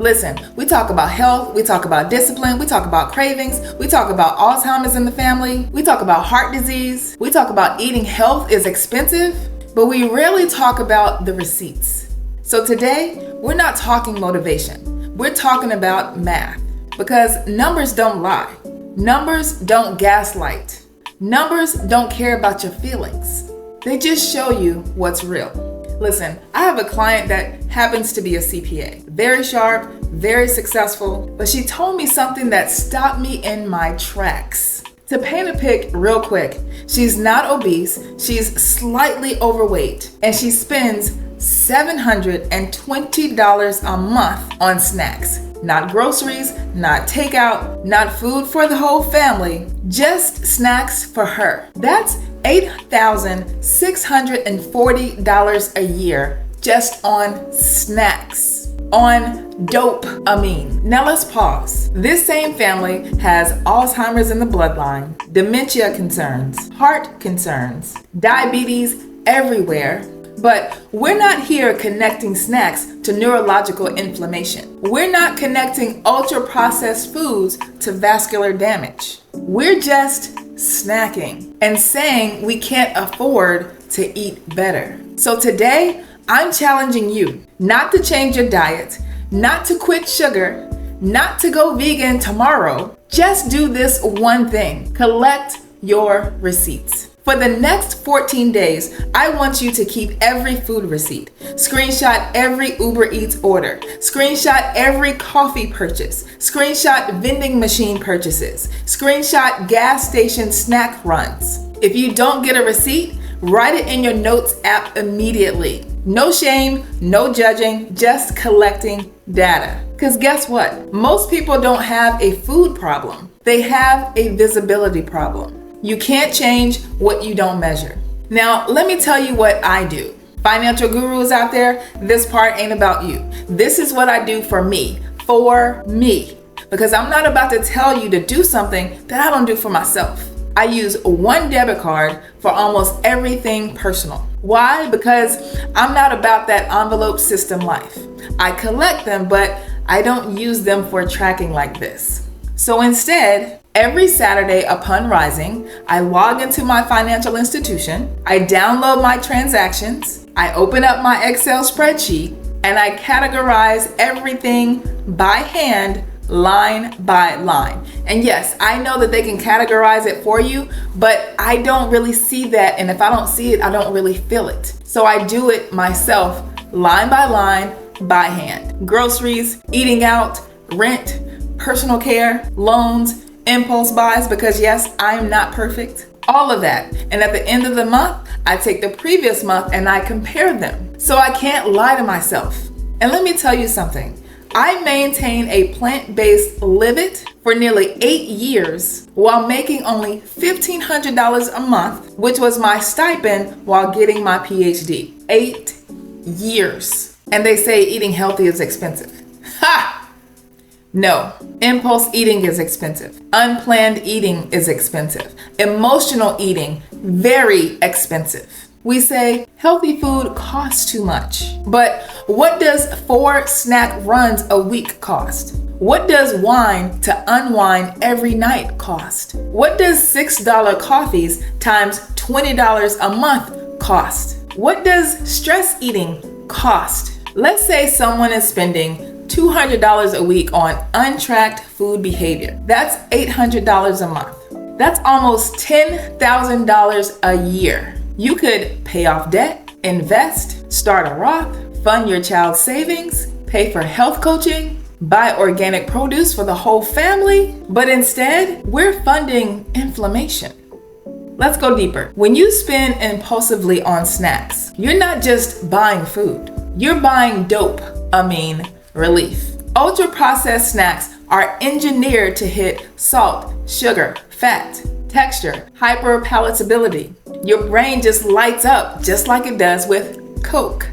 Listen, we talk about health, we talk about discipline, we talk about cravings, we talk about Alzheimer's in the family, we talk about heart disease, we talk about eating health is expensive, but we rarely talk about the receipts. So today, we're not talking motivation. We're talking about math. Because numbers don't lie. Numbers don't gaslight. Numbers don't care about your feelings. They just show you what's real. Listen, I have a client that happens to be a CPA. Very sharp, very successful, but she told me something that stopped me in my tracks. To paint a pic real quick, she's not obese, she's slightly overweight, and she spends $720 a month on snacks. Not groceries, not takeout, not food for the whole family, just snacks for her. That's $8,640 a year just on snacks, on dopamine. Now let's pause. This same family has Alzheimer's in the bloodline, dementia concerns, heart concerns, diabetes everywhere. But we're not here connecting snacks to neurological inflammation. We're not connecting ultra-processed foods to vascular damage. We're just snacking and saying we can't afford to eat better. So today, I'm challenging you not to change your diet, not to quit sugar, not to go vegan tomorrow. Just do this one thing: collect your receipts. For the next 14 days, I want you to keep every food receipt, screenshot every Uber Eats order, screenshot every coffee purchase, screenshot vending machine purchases, screenshot gas station snack runs. If you don't get a receipt, write it in your notes app immediately. No shame, no judging, just collecting data. Because guess what? Most people don't have a food problem. They have a visibility problem. You can't change what you don't measure. Now, let me tell you what I do. Financial gurus out there, this part ain't about you. This is what I do for me. Because I'm not about to tell you to do something that I don't do for myself. I use one debit card for almost everything personal. Why? Because I'm not about that envelope system life. I collect them, but I don't use them for tracking like this. So instead, every Saturday upon rising, I log into my financial institution, I download my transactions, I open up my Excel spreadsheet, and I categorize everything by hand, line by line. And yes, I know that they can categorize it for you, but I don't really see that. And if I don't see it, I don't really feel it. So I do it myself, line by line, by hand. Groceries, eating out, rent, personal care, loans, impulse buys, because yes, I am not perfect. All of that. And at the end of the month, I take the previous month and I compare them. So I can't lie to myself. And let me tell you something. I maintain a plant-based live-it for nearly 8 years while making only $1,500 a month, which was my stipend while getting my PhD. 8 years. And they say eating healthy is expensive. Ha! No, impulse eating is expensive. Unplanned eating is expensive. Emotional eating, very expensive. We say healthy food costs too much. But what does 4 snack runs a week cost? What does wine to unwind every night cost? What does $6 coffees times $20 a month cost? What does stress eating cost? Let's say someone is spending $200 a week on untracked food behavior. That's $800 a month. That's almost $10,000 a year. You could pay off debt, invest, start a Roth, fund your child's savings, pay for health coaching, buy organic produce for the whole family, but instead, we're funding inflammation. Let's go deeper. When you spend impulsively on snacks, you're not just buying food, you're buying dopamine relief. Ultra-processed snacks are engineered to hit salt, sugar, fat, texture, hyperpalatability. Your brain just lights up just like it does with Coke.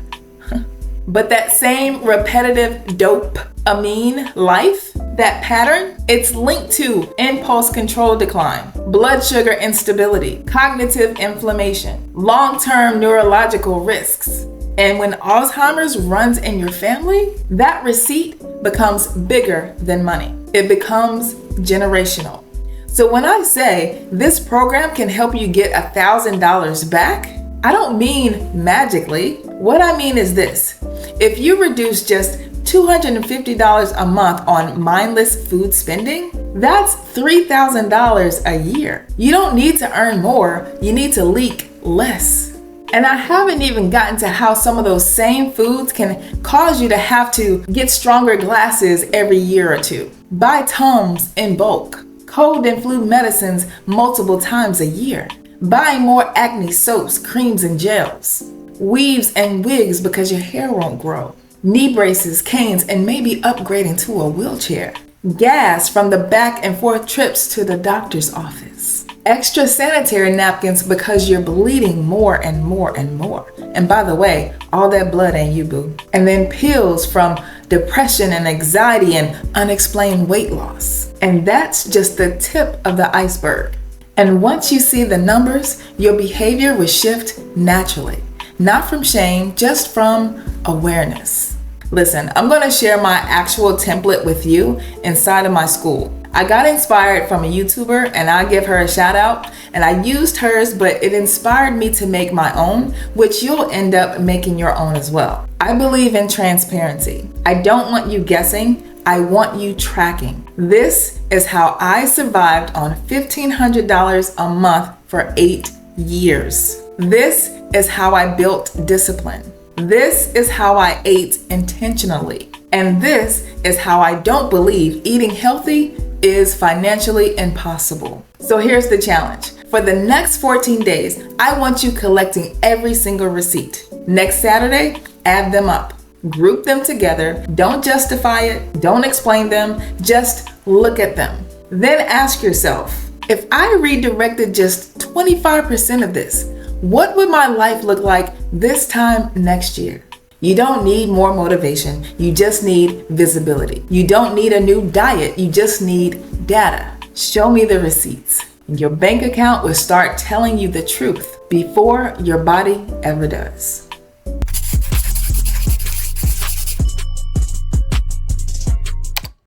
But that same repetitive dopamine life, that pattern, it's linked to impulse control decline, blood sugar instability, cognitive inflammation, long-term neurological risks. And when Alzheimer's runs in your family, that receipt becomes bigger than money. It becomes generational. So when I say this program can help you get $1,000 back, I don't mean magically. What I mean is this: if you reduce just $250 a month on mindless food spending, that's $3,000 a year. You don't need to earn more, you need to leak less. And I haven't even gotten to how some of those same foods can cause you to have to get stronger glasses every year or two, buy Tums in bulk, cold and flu medicines multiple times a year, buy more acne soaps, creams, and gels, weaves and wigs because your hair won't grow, knee braces, canes, and maybe upgrading to a wheelchair, gas from the back and forth trips to the doctor's office, extra sanitary napkins because you're bleeding more and more and more. And by the way, all that blood ain't you, boo. And then pills from depression and anxiety and unexplained weight loss. And that's just the tip of the iceberg. And once you see the numbers, your behavior will shift naturally. Not from shame, just from awareness. Listen, I'm going to share my actual template with you inside of my school. I got inspired from a YouTuber, and I give her a shout out, and I used hers, but it inspired me to make my own, which you'll end up making your own as well. I believe in transparency. I don't want you guessing. I want you tracking. This is how I survived on $1,500 a month for 8 years. This is how I built discipline. This is how I ate intentionally. And this is how I don't believe eating healthy is financially impossible. So here's the challenge. For the next 14 days, I want you collecting every single receipt. Next Saturday, add them up. Group them together. Don't justify it. Don't explain them. Just look at them. Then ask yourself, if I redirected just 25% of this, what would my life look like this time next year? You don't need more motivation. You just need visibility. You don't need a new diet. You just need data. Show me the receipts. Your bank account will start telling you the truth before your body ever does.